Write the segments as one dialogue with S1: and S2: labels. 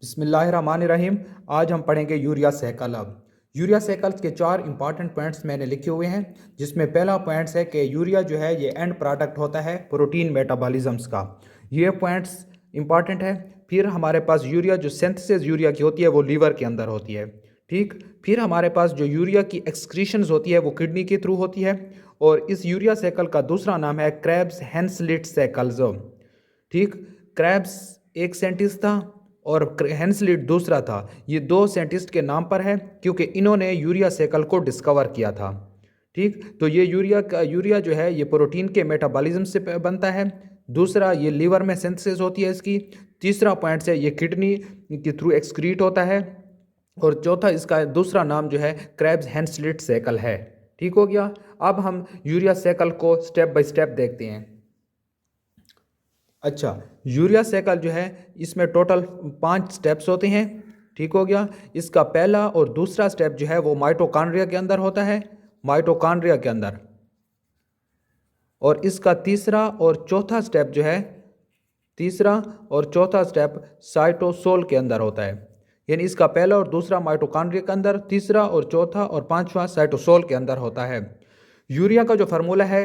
S1: बिस्मिल्लाहिर्रहमानिर्रहीम। आज हम पढ़ेंगे यूरिया साइकिल। अब यूरिया साइकिल्स के 4 इंपॉर्टेंट पॉइंट्स मैंने लिखे हुए हैं, जिसमें पहला पॉइंट्स है कि यूरिया जो है ये एंड प्रोडक्ट होता है प्रोटीन मेटाबॉलिज्म्स का। ये पॉइंट्स इंपॉर्टेंट है। फिर हमारे पास यूरिया जो सिंथेसिस यूरिया की होती है वो लीवर के अंदर होती है, ठीक। फिर हमारे पास जो यूरिया की एक्सक्रीशंस होती है वो किडनी के थ्रू होती है। और इस यूरिया साइकिल का दूसरा नाम है क्रेब्स हेंसलिट साइकिल्स, ठीक। क्रेब्स एक साइंटिस्ट था और हेंसलिट दूसरा था। ये दो साइंटिस्ट के नाम पर है क्योंकि इन्होंने यूरिया साइकिल को डिस्कवर किया था, ठीक। तो ये यूरिया जो है ये प्रोटीन के मेटाबॉलिज्म से बनता है। दूसरा, ये लीवर में सिंथेसिस होती है इसकी। तीसरा पॉइंट है ये किडनी के थ्रू एक्सक्रीट होता है। और चौथा, इसका दूसरा नाम जो है क्रेब्स हेंसलिट साइकिल है, ठीक हो गया। अब हम यूरिया साइकिल को स्टेप बाय स्टेप देखते हैं। अच्छा, यूरिया साइकिल जो है इसमें टोटल 5 स्टेप्स होते हैं, ठीक हो गया। इसका पहला और दूसरा स्टेप जो है वो माइटोकॉन्ड्रिया के अंदर होता है, माइटोकॉन्ड्रिया के अंदर। और इसका तीसरा और चौथा स्टेप जो है, तीसरा और चौथा स्टेप साइटोसोल के अंदर होता है। यानी इसका पहला और दूसरा माइटोकॉन्ड्रिया के अंदर, तीसरा और चौथा और पांचवा साइटोसोल के अंदर होता है। यूरिया का जो फार्मूला है,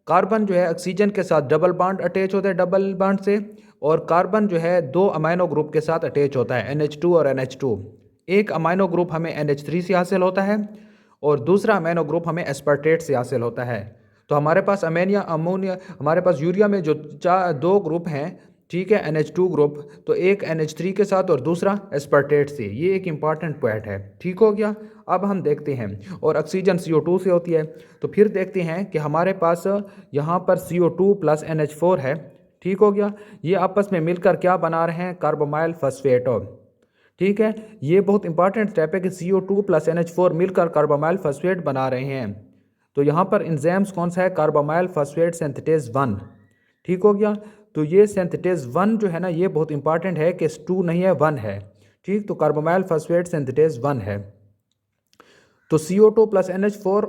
S1: कार्बन जो है ऑक्सीजन के साथ डबल बॉन्ड अटैच होता है डबल बॉन्ड से, और कार्बन जो है 2 अमाइनो ग्रुप के साथ अटैच होता है NH2 और NH2। एक अमाइनो ग्रुप हमें NH3 से हासिल होता है और दूसरा अमाइनो ग्रुप हमें एस्पार्टेट से हासिल होता है। तो हमारे पास अमोनिया हमारे पास यूरिया में जो 2 ग्रुप हैं, ठीक है, NH2 ग्रुप, तो एक NH3 के साथ और दूसरा एस्पार्टेट से। ये एक इंपॉर्टेंट पॉइंट है, ठीक हो गया। अब हम देखते हैं, और ऑक्सीजन CO2 से होती है। तो फिर देखते हैं कि हमारे पास यहाँ पर CO2 प्लस NH4 है, ठीक हो गया। ये आपस में मिलकर क्या बना रहे हैं, कार्बोमाइल फॉस्फेट, ठीक है। ये बहुत इंपॉर्टेंट स्टेप है कि CO2 प्लस NH4 मिलकर कार्बोमाइल फॉस्फेट बना रहे हैं। तो यहाँ पर एंजाइम्स कौन सा है, कार्बोमाइल फॉस्फेट सिंथेटेज 1, ठीक हो गया। तो ये सिंथेटेज 1 जो है ना, ये बहुत इंपॉर्टेंट है कि 2 नहीं है 1 है, ठीक। तो कार्बोमाइल फॉस्फेट सिंथेटेज 1 है। तो CO2 प्लस NH4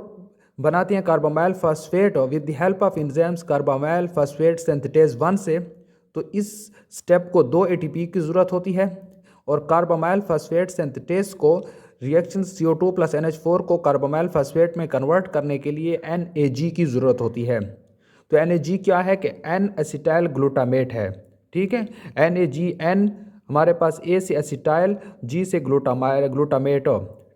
S1: बनाते हैं carbamoyl phosphate with the help of enzymes carbamoyl phosphate synthetase 1 से। तो इस स्टेप को 2 ATP की ज़रूरत होती है, और कार्बोमाइल फॉस्फेट सिंथेटेज को रिएक्शन CO2 प्लस NH4 को कार्बोमाइल फॉस्फेट में कन्वर्ट करने के लिए NAG की ज़रूरत होती है। तो NAG क्या है कि N एसिटाइल ग्लूटामेट है, ठीक है। NAG, N हमारे पास A से एसिटाइल, G से ग्लूटामेट,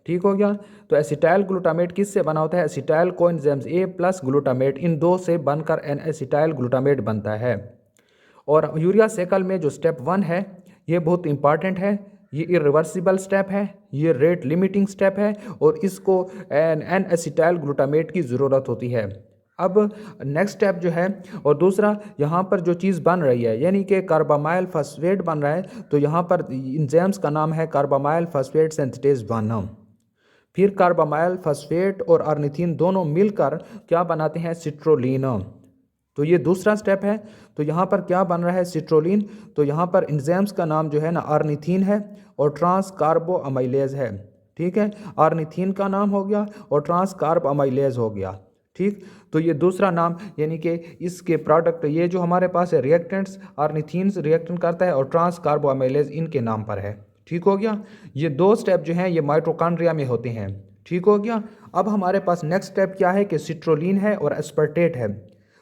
S1: ठीक हो गया। तो एसिटाइल ग्लूटामेट किससे बना होता है, acetyl coenzymes A plus glutamate, इन दो से बनकर N एसिटाइल ग्लूटामेट बनता है। और यूरिया साइकिल में जो स्टेप 1 है ये बहुत इंपॉर्टेंट है, ये इरिवर्सिबल स्टेप है, ये रेट लिमिटिंग स्टेप है, और इसको एन एसिटाइल ग्लूटामेट की ज़रूरत होती है। अब नेक्स्ट स्टेप जो है, और दूसरा यहाँ पर जो चीज़ बन रही है यानी कि कार्बामाइल फॉस्फेट बन रहा है, तो यहाँ पर एंजाइम्स का नाम है कार्बामाइल फॉस्फेट सिंथेटेज 1। फिर कार्बामाइल फॉस्फेट और अर्निथीन दोनों मिलकर क्या बनाते हैं, सिट्रोलिन। तो ये दूसरा स्टेप है। तो यहाँ पर क्या बन रहा है, सिट्रोलिन। तो यहाँ पर एंजाइम्स का नाम जो है ना अर्निथीन है और ट्रांस कार्बो अमाइलेज है, ठीक है। अर्निथीन का नाम हो गया और ट्रांस कार्ब अमाइलेज हो गया, ठीक। तो ये दूसरा नाम, यानी कि इसके प्रोडक्ट ये जो हमारे पास है रिएक्टेंट्स, अर्निथीन रिएक्टेंट करता है और ट्रांस कार्बो अमाइलेज इनके नाम पर है, ठीक हो गया। ये 2 स्टेप जो हैं ये माइटोकॉन्ड्रिया में होते हैं, ठीक हो गया। अब हमारे पास नेक्स्ट स्टेप क्या है कि सिट्रोलिन है और एस्पार्टेट है।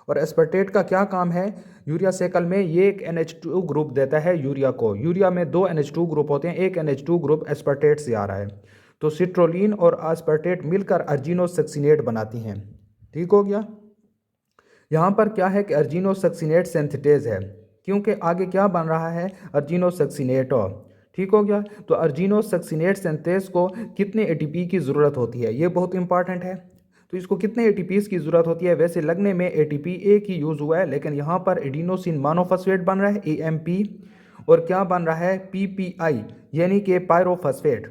S1: और एस्पार्टेट का क्या काम है, यूरिया साइकिल में ये एक NH2 ग्रुप देता है यूरिया को। यूरिया में 2 NH2 ग्रुप होते हैं, एक NH2 ग्रुप एस्पार्टेट से आ रहा है। तो सिट्रोलिन और एस्पार्टेट मिलकर अर्जिनोसक्सिनेट बनाती हैं, ठीक हो गया। यहाँ पर क्या है कि अर्जिनोसक्सिनेट सिंथेटेज है, क्योंकि आगे क्या बन रहा है, अर्जिनोसक्सिनेट, ठीक हो गया। तो अर्जिनोसक्सिनेट सिंथेज को कितने ATP की ज़रूरत होती है, ये बहुत इंपॉर्टेंट है। तो इसको कितने ATPs की ज़रूरत होती है, वैसे लगने में ATP एक ही यूज़ हुआ है, लेकिन यहाँ पर एडिनोसिन मोनोफॉस्फेट बन रहा है AMP, और क्या बन रहा है PPI, यानी कि पायरोफॉस्फेट।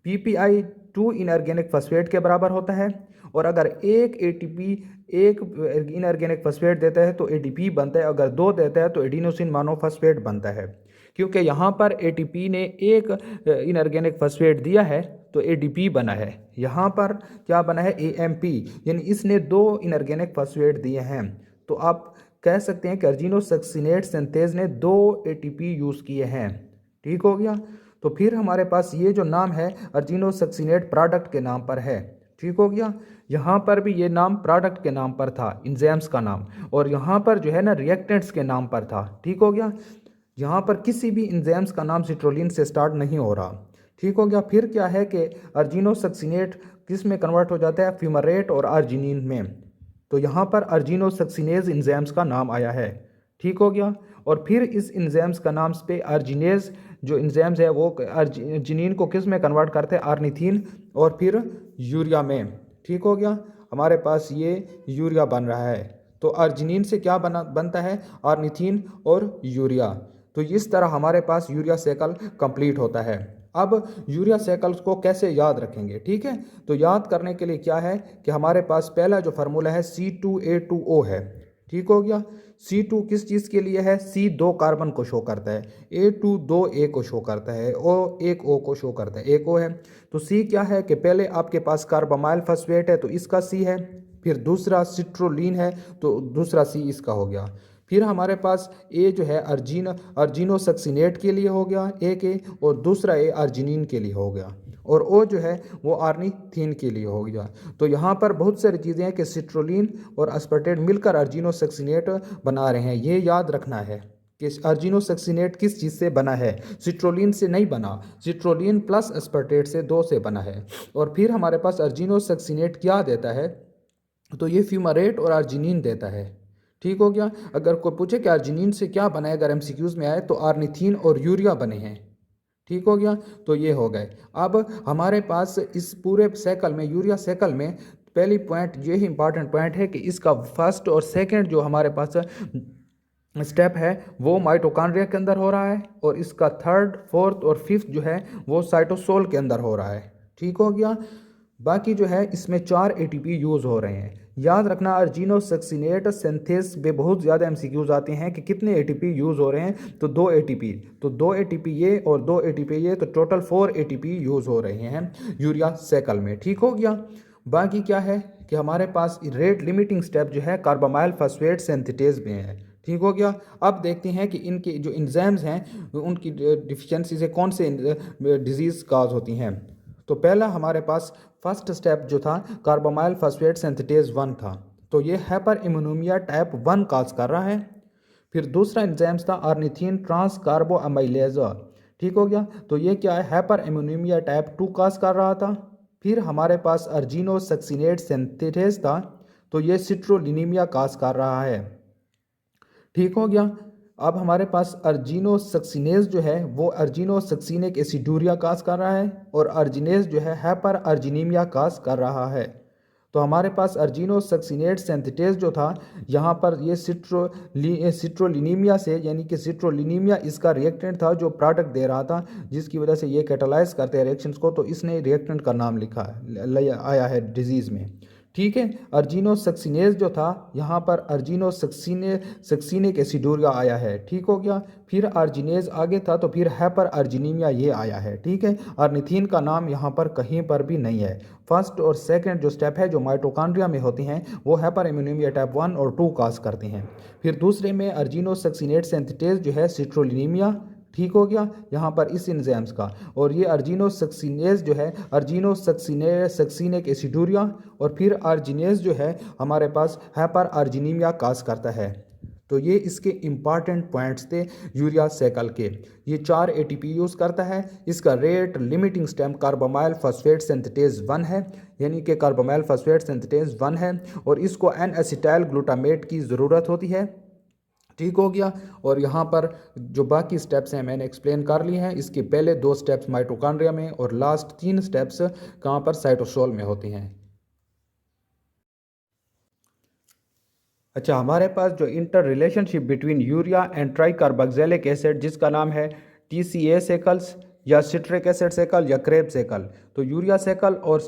S1: PPI 2 इनऑर्गेनिक फॉस्फेट के बराबर होता है, और अगर एक ATP एक इनऑर्गेनिक फॉस्फेट देता है तो ADP बनता है, अगर 2 देता है तो एडिनोसिन मोनोफॉस्फेट बनता है। क्योंकि यहाँ पर ATP ने एक इनऑर्गेनिक फॉस्फेट दिया है तो ADP बना है, यहाँ पर क्या बना है, AMP, यानी इसने 2 इनऑर्गेनिक फॉस्फेट दिए हैं। तो आप कह सकते हैं कि अर्जिनोसक्सिनेट सिंथेज ने 2 ATP यूज़ किए हैं, ठीक हो गया। तो फिर हमारे पास ये जो नाम है अर्जिनोसक्सिनेट प्रोडक्ट के नाम पर है। ठीक हो गया। यहाँ पर भी ये नाम प्रोडक्ट के नाम पर था, इंजाइम्स का नाम, और यहाँ पर जो है ना रिएक्टेंट्स के नाम पर था। ठीक हो गया। यहाँ पर किसी भी इंजाइम्स का नाम सिट्रोलिन से स्टार्ट नहीं हो रहा। ठीक हो गया। फिर क्या है कि अर्जिनोसक्सिनेट किस में कन्वर्ट हो जाता है, फ्यूमारेट और अर्जिनिन में। तो यहाँ पर अर्जिनोसक्सिनेज इंजाइम्स का नाम आया है। ठीक हो गया। और फिर इस इंजाइम्स का नाम पे अर्जिनेज जो इंजाइम्स है वो अर्जिनिन को किस में कन्वर्ट करते हैं, आर्निथीन और फिर यूरिया में। ठीक हो गया। हमारे पास ये यूरिया बन रहा है। तो अर्जिनिन से क्या बनता है, आर्निथीन और यूरिया। तो इस तरह हमारे पास यूरिया साइकिल कंप्लीट होता है। अब यूरिया साइकिल्स को कैसे याद रखेंगे, ठीक है। तो याद करने के लिए क्या है कि हमारे पास पहला जो फार्मूला है C2A2O है। ठीक हो गया। C2 किस चीज़ के लिए है, C 2 कार्बन को शो करता है, A2 2 A को शो करता है, O 1 O को शो करता है, 1 O है। तो C क्या है कि पहले आपके पास कार्बामाइल फॉस्फेट है तो इसका C है, फिर दूसरा सिट्रोलिन है तो दूसरा C इसका हो गया। फिर हमारे पास ए जो है अर्जिनोसक्सिनेट के लिए हो गया एक ए, और दूसरा ए अर्जिनिन के लिए हो गया, और ओ जो है वो आर्निथीन के लिए हो गया। तो यहाँ पर बहुत सारी चीज़ें हैं कि सिट्रोलिन और अस्पर्टेट मिलकर अर्जिनोसक्सिनेट बना रहे हैं। ये याद रखना है कि अर्जिनोसक्सिनेट किस चीज़ से बना है, सिट्रोलिन से नहीं बना, सिट्रोलिन प्लस अस्पर्टेट से 2 से बना है। और फिर हमारे पास अर्जिनोसक्सिनेट क्या देता है, तो ये फ्यूमारेट और अर्जिनिन देता है। ठीक हो गया। अगर कोई पूछे कि अर्जिनिन से क्या बना है, अगर एमसीक्यूज में आए तो आर्निथीन और यूरिया बने हैं। ठीक हो गया। तो ये हो गए। अब हमारे पास इस पूरे साइकिल में, यूरिया साइकिल में पहली पॉइंट ये ही इंपॉर्टेंट पॉइंट है कि इसका फर्स्ट और सेकंड जो हमारे पास स्टेप है वो माइटोकॉन्ड्रिया के अंदर हो रहा है, और इसका थर्ड फोर्थ और फिफ्थ जो है वो साइटोसोल के अंदर हो रहा है। ठीक हो गया। बाकी जो है इसमें 4 एटीपी यूज़ हो रहे हैं। याद रखना अर्जिनोसक्सिनेट सिंथेस में बहुत ज़्यादा एमसीक्यूज आते हैं कि कितने एटीपी यूज़ हो रहे हैं, तो 2 एटीपी, तो 2 एटीपी ये और 2 एटीपी ये, तो टोटल 4 एटीपी यूज़ हो रहे हैं यूरिया साइकिल में। ठीक हो गया। बाकी क्या है कि हमारे पास रेट लिमिटिंग स्टेप जो है कार्बामाइल फॉस्फेट सिंथेटेज में है। ठीक हो गया। अब देखते हैं कि इनके जो इंजाइम्स हैं उनकी डिफिशियंसी से कौन से डिजीज़ काज होती हैं। तो पहला हमारे पास फर्स्ट स्टेप जो था कार्बामाइल फॉस्फेट सिंथेटेज 1 था, तो ये हाइपर इम्यूनेमिया टाइप 1 काज कर रहा है। फिर दूसरा एंजाइम्स था आर्निथीन ट्रांस कार्बो अमाइलेज। ठीक हो गया। तो ये क्या है, हाइपर इम्यूनेमिया टाइप 2 काज कर रहा था। फिर हमारे पास अर्जिनोसक्सिनेट सिंथेटेज था, तो ये सिट्रोलिनीमिया काज कर रहा है। ठीक हो गया। अब हमारे पास अर्जिनोसक्सिनेज जो है वो अर्जिनोसक्सिनिक एसिडूरिया काज कर रहा है, और अर्जिनेज जो है हाइपर अर्जिनीमिया काज कर रहा है। तो हमारे पास अर्जिनोसक्सिनेट सिंथेटेज जो था यहाँ पर ये सिट्रोलिनीमिया से, यानी कि सिट्रोलिनीमिया इसका रिएक्टेंट था जो प्रोडक्ट दे रहा था, जिसकी वजह से ये कैटालाइज करते हैं रिएक्शंस को, तो इसने रिएक्टेंट का नाम लिखा आया है डिजीज़ में। ठीक है। अर्जिनोसक्सिनेज जो था यहाँ पर अर्जिनोसक्सिनिक एसिडोरिया आया है। ठीक हो गया। फिर अर्जिनेज आगे था, तो फिर हाइपर अर्जिनीमिया ये आया है। ठीक है। अर्निथीन का नाम यहाँ पर कहीं पर भी नहीं है। फर्स्ट और सेकंड जो स्टेप है जो माइटोकॉन्ड्रिया में होती हैं वो हाइपर इम्यूनेमिया टाइप 1 और 2 काज करते हैं। फिर दूसरे में अर्जिनोसक्सिनेट सिंथेटेज जो है सिट्रोलिनीमिया। ठीक हो गया यहाँ पर इस एंजाइम्स का, और ये अर्जिनोसक्सिनेज जो है अर्जिनोसक्सिनिक एसिडूरिया, और फिर अर्जिनेज जो है हमारे पास हाइपर अर्जिनीमिया काज करता है। तो ये इसके इम्पॉर्टेंट पॉइंट्स थे यूरिया साइकिल के। ये 4 एटीपी यूज़ करता है। इसका rate limiting step carbamoyl phosphate synthetase 1 है, यानी कि कार्बामाइल फॉस्फेट सिंथेटेज 1 है, और इसको एन एसिटाइल ग्लूटामेट की ज़रूरत होती है। ठीक हो गया। और यहाँ पर जो बाकी स्टेप्स हैं मैंने एक्सप्लेन कर लिए हैं। इसके पहले 2 स्टेप्स माइटोकॉन्ड्रिया में और लास्ट 3 स्टेप्स कहाँ पर, साइटोसोल में होती हैं। अच्छा, हमारे पास जो inter relationship between urea and tricarboxylic acid जिसका नाम है TCA साइकिल्स या सिट्रिक एसिड साइकिल या क्रेब साइकिल, तो यूरिया साइकिल और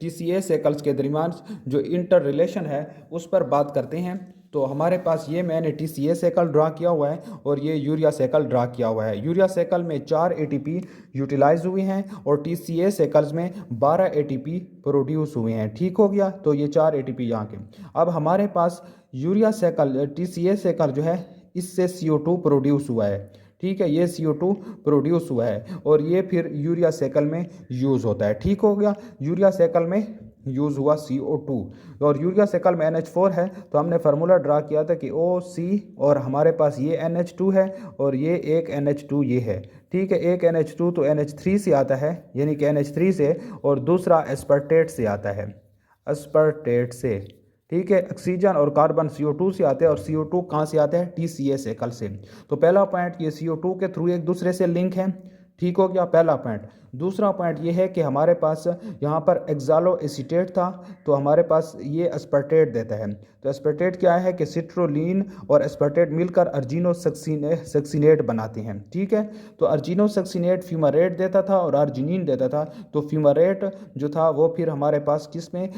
S1: TCA साइकिल्स के दरमियान जो इंटर रिलेशन है उस पर बात करते हैं। तो हमारे पास ये मैंने TCA साइकिल ड्रा किया हुआ है और ये यूरिया साइकिल ड्रा किया हुआ है। यूरिया साइकिल में 4 ATP यूटिलाइज हुए हैं और TCA साइकिल्स में 12 ATP प्रोड्यूस हुए हैं। ठीक हो गया। तो ये 4 ATP यहाँ के। अब हमारे पास यूरिया साइकिल TCA साइकिल जो है इससे CO2 प्रोड्यूस हुआ है। ठीक है, ये CO2 प्रोड्यूस हुआ है और ये फिर यूरिया साइकिल में यूज़ होता है। ठीक हो गया, यूरिया साइकिल में यूज़ हुआ CO2 और यूरिया साइकिल में NH4 है, तो हमने फार्मूला ड्रा किया था कि OC और हमारे पास ये NH2 है और ये एक NH2 ये है। ठीक है, एक NH2 तो NH3 से आता है, यानी कि NH3 से, और दूसरा एस्पर्टेट से आता है, एस्पर्टेट से। ठीक है, ऑक्सीजन और कार्बन CO2 से आते हैं और CO2 कहाँ से आता है? TCA साइकिल से। तो पहला पॉइंट ये CO2 के थ्रू एक दूसरे से लिंक है। ठीक हो गया पहला पॉइंट। दूसरा पॉइंट ये है कि हमारे पास यहाँ पर एक्सालो एसीटेट था, तो हमारे पास ये एस्पर्टेट देता है। तो एस्पर्टेट क्या है कि सिट्रोलिन और एस्पर्टेट मिलकर अर्जिनो सक्सिनेट बनाते हैं। ठीक है, तो अर्जिनो सक्सिनेट फ्यूमारेट देता था और अर्जिनिन देता था। तो फ्यूमारेट जो था वो फिर हमारे पास किस में,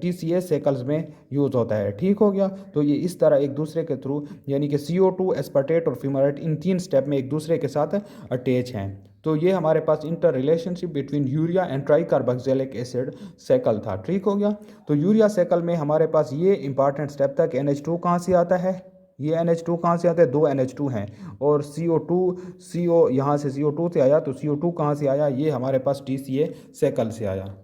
S1: TCA साइकिल्स में यूज़ होता है। ठीक हो गया, तो ये इस तरह एक दूसरे के थ्रू, यानी कि CO2, एस्पर्टेट और फ्यूमारेट इन 3 स्टेप में एक दूसरे के साथ अटैच हैं। तो ये हमारे पास inter relationship between urea and tricarboxylic acid cycle था। ठीक हो गया, तो यूरिया साइकिल में हमारे पास ये इंपॉर्टेंट स्टेप था कि NH2 कहाँ से आता है, ये NH2 कहाँ से आता है, 2 NH2 हैं, और CO2 यहाँ से CO2 से आया, तो CO2 कहाँ से आया, ये हमारे पास TCA साइकिल से आया।